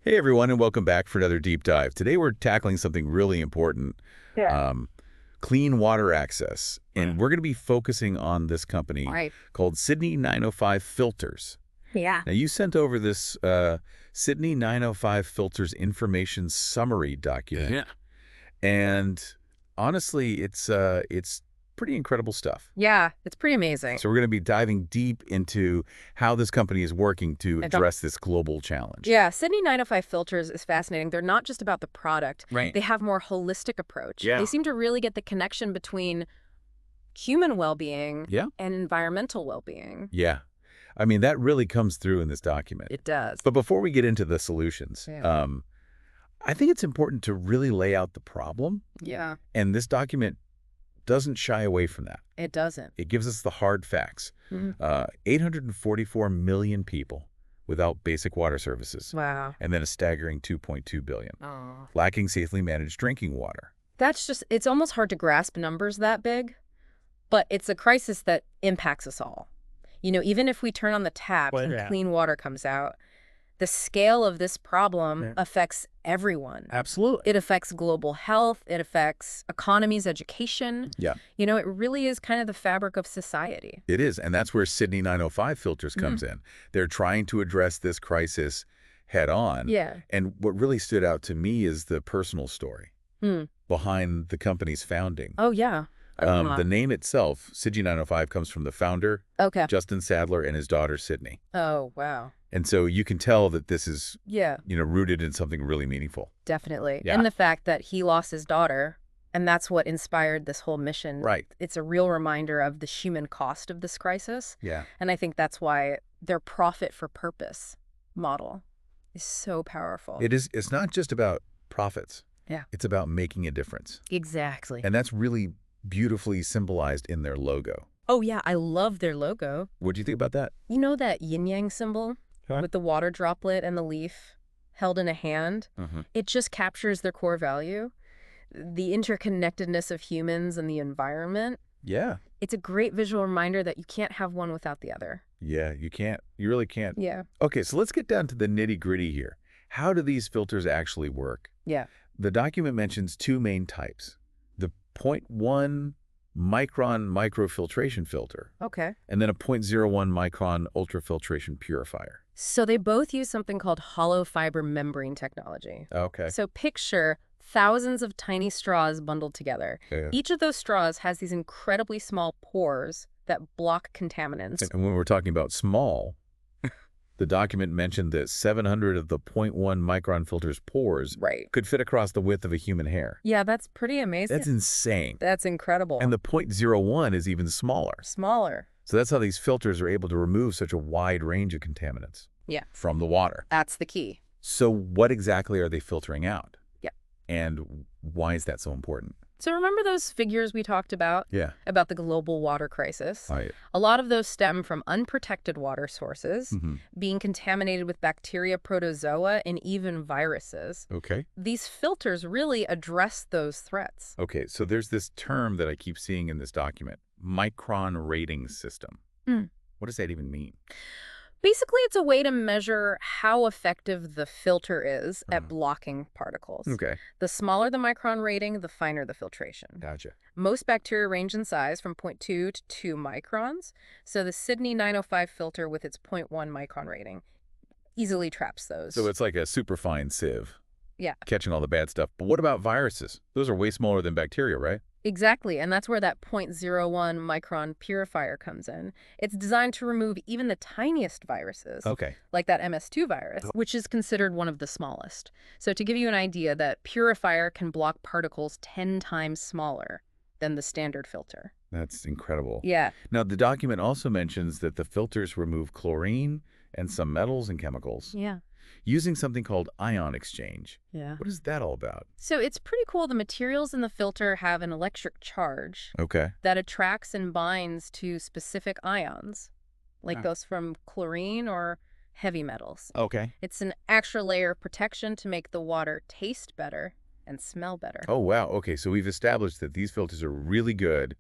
Hey everyone, and welcome back for another deep dive. Today we're tackling something really important, Yeah. um, clean water access. Right. And we're going to be focusing on this company Right. called Sydney 905 Filters. Yeah. Now you sent over this Sydney 905 Filters information summary document. Yeah. And honestly, it's pretty incredible stuff. Yeah. It's pretty amazing. So we're going to be diving deep into how this company is working to address this global challenge. Yeah. Sydney 905 Filters is fascinating. They're not just about the product. Right. They have more holistic approach. Yeah. They seem to really get the connection between human well-being Yeah. and environmental well-being. Yeah. I mean, that really comes through in this document. It does. But before we get into the solutions, Yeah. I think it's important to really lay out the problem. Yeah. And this document doesn't shy away from that. It doesn't. It gives us the hard facts. Mhm. 844 million people without basic water services, Wow. and then a staggering 2.2 billion Oh. lacking safely managed drinking water. That's just, it's almost hard to grasp numbers that big, but it's a crisis that impacts us all. You know, even if we turn on the taps Well, and yeah. clean water comes out, the scale of this problem Yeah. affects everyone. Absolutely. It affects global health. It affects economies, education. Yeah. You know, it really is kind of the fabric of society. It is, and that's where Sydney 905 Filters comes in. They're trying to address this crisis head on. Yeah. And what really stood out to me is the personal story Hmm. behind the company's founding. Oh, yeah. The name itself, Sydney 905, comes from the founder, Okay. Justin Sadler, and his daughter, Sydney. Oh, wow. And so you can tell that this is, Yeah, rooted in something really meaningful. definitely. Yeah. And the fact that he lost his daughter, and that's what inspired this whole mission. Right. It's a real reminder of the human cost of this crisis. Yeah. And I think that's why their profit for purpose model is so powerful. It's not just about profits. Yeah. It's about making a difference. Exactly. And that's really beautifully symbolized in their logo. Oh, yeah. I love their logo. What do you think about that? You know that yin-yang symbol Huh? with the water droplet and the leaf held in a hand? Mm-hmm. It just captures their core value, the interconnectedness of humans and the environment. Yeah. It's a great visual reminder that you can't have one without the other. Yeah, you can't. You really can't. Yeah. Okay, so let's get down to the nitty-gritty here. How do these filters actually work? Yeah. The document mentions two main types. The zero point 0.1 micron microfiltration filter, Okay. and then a 0.01 micron ultrafiltration purifier. So they both use something called hollow fiber membrane technology. Okay. So picture thousands of tiny straws bundled together. Yeah. Each of those straws has these incredibly small pores that block contaminants. And when we're talking about small, the document mentioned that 700 of the 0.1 micron filter's pores Right. could fit across the width of a human hair. Yeah, that's pretty amazing. That's insane. That's incredible. And the 0.01 is even smaller. Smaller. So that's how these filters are able to remove such a wide range of contaminants Yeah. from the water. That's the key. So what exactly are they filtering out? Yeah. And why is that so important? So remember those figures we talked about Yeah. the global water crisis? Right. A lot of those stem from unprotected water sources, Mm-hmm. being contaminated with bacteria, protozoa, and even viruses. Okay. These filters really address those threats. Okay, so there's this term that I keep seeing in this document, micron rating system. Mm. What does that even mean? Basically, it's a way to measure how effective the filter is at Mhm. blocking particles. Okay, The smaller the micron rating, the finer the filtration. gotcha. Most bacteria range in size from 0.2 to 2 microns, so the Sydney 905 filter with its 0.1 micron rating easily traps those. So it's like a superfine sieve. Yeah. Catching all the bad stuff. But what about viruses? Those are way smaller than bacteria, right? Exactly, and that's where that 0.01 micron purifier comes in. It's designed to remove even the tiniest viruses, Okay. like that MS2 virus, which is considered one of the smallest. So to give you an idea, that purifier can block particles 10 times smaller than the standard filter. That's incredible. Yeah. Now, the document also mentions that the filters remove chlorine and some metals and chemicals Yeah. using something called ion exchange. Yeah. What is that all about? So it's pretty cool. The materials in the filter have an electric charge Okay. that attracts and binds to specific ions, like Ah. those from chlorine or heavy metals. Okay. It's an extra layer of protection to make the water taste better and smell better. Oh, wow. Okay, so we've established that these filters are really good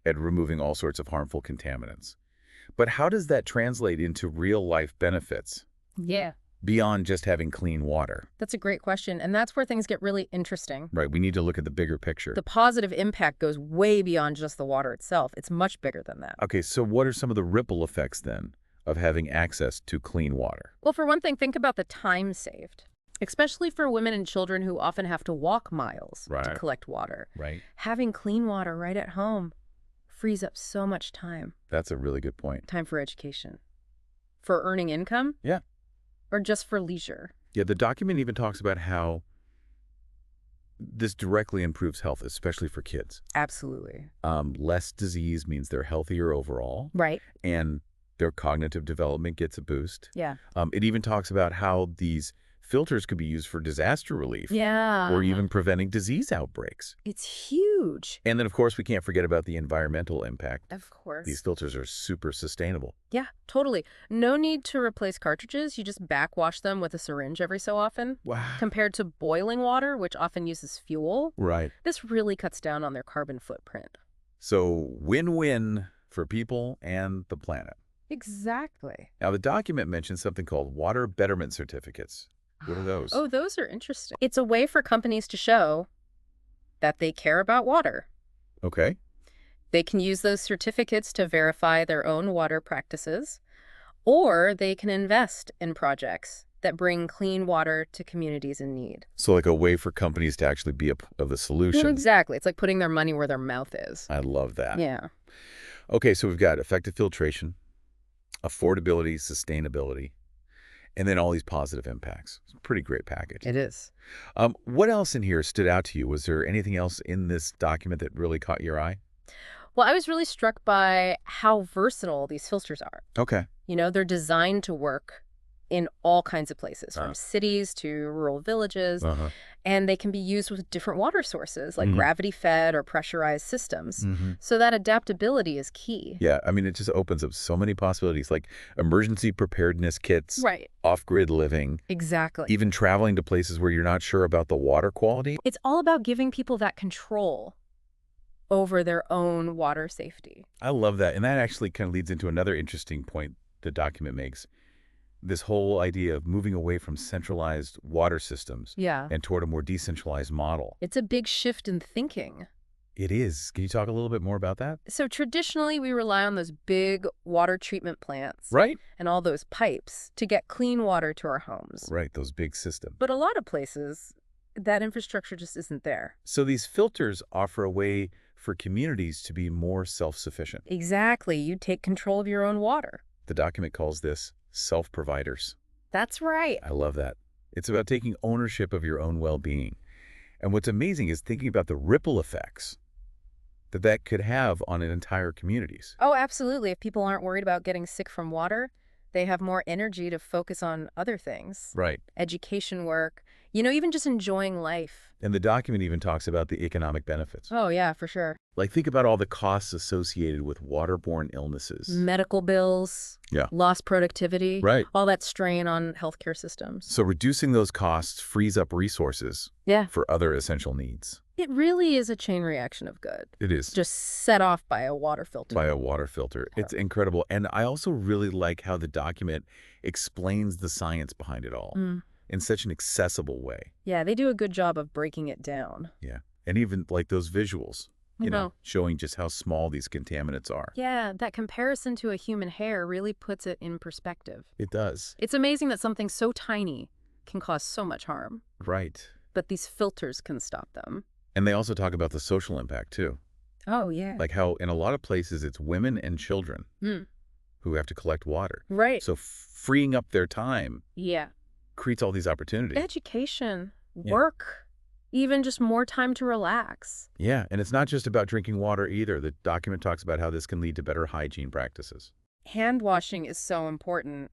at removing all sorts of harmful contaminants. But how does that translate into real-life benefits? Yeah. beyond just having clean water? That's a great question, and that's where things get really interesting. Right, we need to look at the bigger picture. The positive impact goes way beyond just the water itself. It's much bigger than that. Okay, so what are some of the ripple effects then of having access to clean water? Well, for one thing, think about the time saved, especially for women and children who often have to walk miles to Right. collect water. Right. Having clean water right at home frees up so much time. That's a really good point. Time for education, for earning income, Yeah. or just for leisure. Yeah, the document even talks about how this directly improves health, especially for kids. Absolutely. Less disease means they're healthier overall, Right. and their cognitive development gets a boost. Yeah. It even talks about how these filters could be used for disaster relief Yeah. or even preventing disease outbreaks. It's huge. And then, of course, we can't forget about the environmental impact. Of course. These filters are super sustainable. Yeah, totally. No need to replace cartridges. You just backwash them with a syringe every so often. Wow. Compared to boiling water, which often uses fuel, Right. this really cuts down on their carbon footprint. So win-win for people and the planet. Exactly. Now, the document mentions something called water betterment certificates. What are those? Oh, those are interesting. It's a way for companies to show that they care about water. Okay. They can use those certificates to verify their own water practices, or they can invest in projects that bring clean water to communities in need. So like a way for companies to actually be of the solution. Exactly. It's like putting their money where their mouth is. I love that. Yeah. Okay, so we've got effective filtration, affordability, sustainability, and then all these positive impacts. It's a pretty great package. It is. What else in here stood out to you? Was there anything else in this document that really caught your eye? Well, I was really struck by how versatile these filters are. Okay. You know, they're designed to work in all kinds of places, from Ah. cities to rural villages, Uh-huh. and they can be used with different water sources, like Mhm. gravity-fed or pressurized systems. Mm-hmm. So that adaptability is key. Yeah, I mean, it just opens up so many possibilities, like emergency preparedness kits, Right. off-grid living, Exactly. even traveling to places where you're not sure about the water quality. It's all about giving people that control over their own water safety. I love that. And that actually kind of leads into another interesting point the document makes. This whole idea of moving away from centralized water systems Yeah. and toward a more decentralized model. It's a big shift in thinking. It is. Can you talk a little bit more about that? So traditionally, we rely on those big water treatment plants Right. and all those pipes to get clean water to our homes. Right, those big systems. But a lot of places, that infrastructure just isn't there. So these filters offer a way for communities to be more self-sufficient. Exactly. You take control of your own water. The document calls this self-providers. That's right. I love that. It's about taking ownership of your own well-being. And what's amazing is thinking about the ripple effects that could have on an entire communities. Oh, absolutely. If people aren't worried about getting sick from water, they have more energy to focus on other things. Right. Education work, even just enjoying life. And the document even talks about the economic benefits. Oh, yeah, for sure. Like, think about all the costs associated with waterborne illnesses. Medical bills, Yeah. lost productivity, Right. all that strain on healthcare systems. So reducing those costs frees up resources Yeah. for other essential needs. It really is a chain reaction of good, It is. just set off by a water filter. By a water filter. It's incredible. And I also really like how the document explains the science behind it all in such an accessible way. Yeah, they do a good job of breaking it down. Yeah. And even like those visuals, I know. showing just how small these contaminants are. Yeah, that comparison to a human hair really puts it in perspective. It does. It's amazing that something so tiny can cause so much harm, Right. but these filters can stop them. And they also talk about the social impact too. Oh, yeah. Like how in a lot of places it's women and children Mm. who have to collect water. Right. So freeing up their time Yeah. creates all these opportunities. Education, Yeah. work, even just more time to relax. Yeah, and it's not just about drinking water either. The document talks about how this can lead to better hygiene practices. Hand washing is so important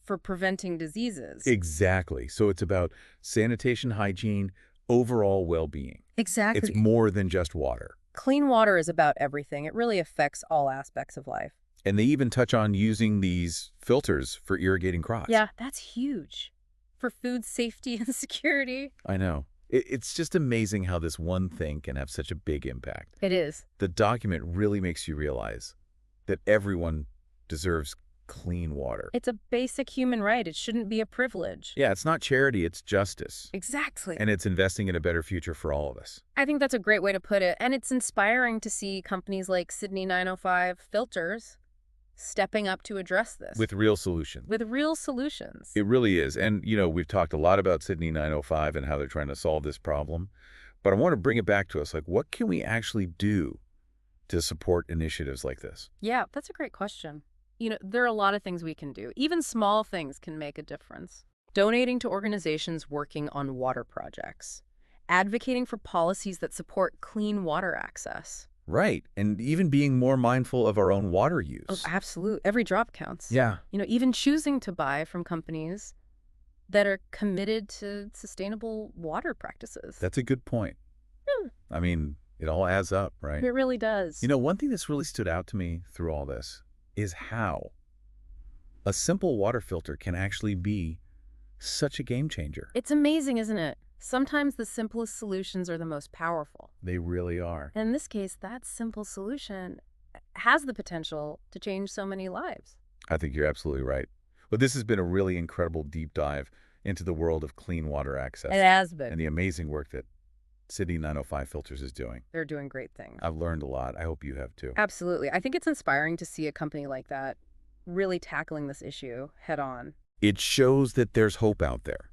for preventing diseases. Exactly. So it's about sanitation, hygiene, overall well-being. Exactly. It's more than just water. Clean water is about everything. It really affects all aspects of life. And they even touch on using these filters for irrigating crops. Yeah, that's huge for food safety and security. I know. It's just amazing how this one thing can have such a big impact. It is. The document really makes you realize that everyone deserves clean water. It's a basic human right. It shouldn't be a privilege. Yeah, it's not charity, it's justice. Exactly. And it's investing in a better future for all of us. I think that's a great way to put it. And it's inspiring to see companies like Sydney 905 Filters stepping up to address this With real solutions. with real solutions. It really is. And, we've talked a lot about Sydney 905 and how they're trying to solve this problem. But I want to bring it back to us. Like, what can we actually do to support initiatives like this? Yeah, that's a great question. There are a lot of things we can do. Even small things can make a difference. Donating to organizations working on water projects. Advocating for policies that support clean water access. Right. And even being more mindful of our own water use. Oh, absolutely. Every drop counts. Yeah. Even choosing to buy from companies that are committed to sustainable water practices. That's a good point. I mean, it all adds up, right? It really does. One thing that's really stood out to me through all this is how a simple water filter can actually be such a game changer. It's amazing, isn't it? Sometimes the simplest solutions are the most powerful. They really are. In this case, that simple solution has the potential to change so many lives. I think you're absolutely right. Well, this has been a really incredible deep dive into the world of clean water access. It has been. And the amazing work that Sydney 905 Filters is doing. They're doing great things. I've learned a lot. I hope you have too. Absolutely. I think it's inspiring to see a company like that really tackling this issue head on. It shows that there's hope out there.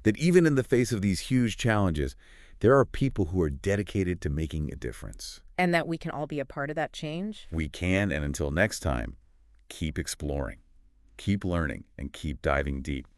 That even in the face of these huge challenges, there are people who are dedicated to making a difference. And that we can all be a part of that change. We can, and until next time, keep exploring, keep learning, and keep diving deep.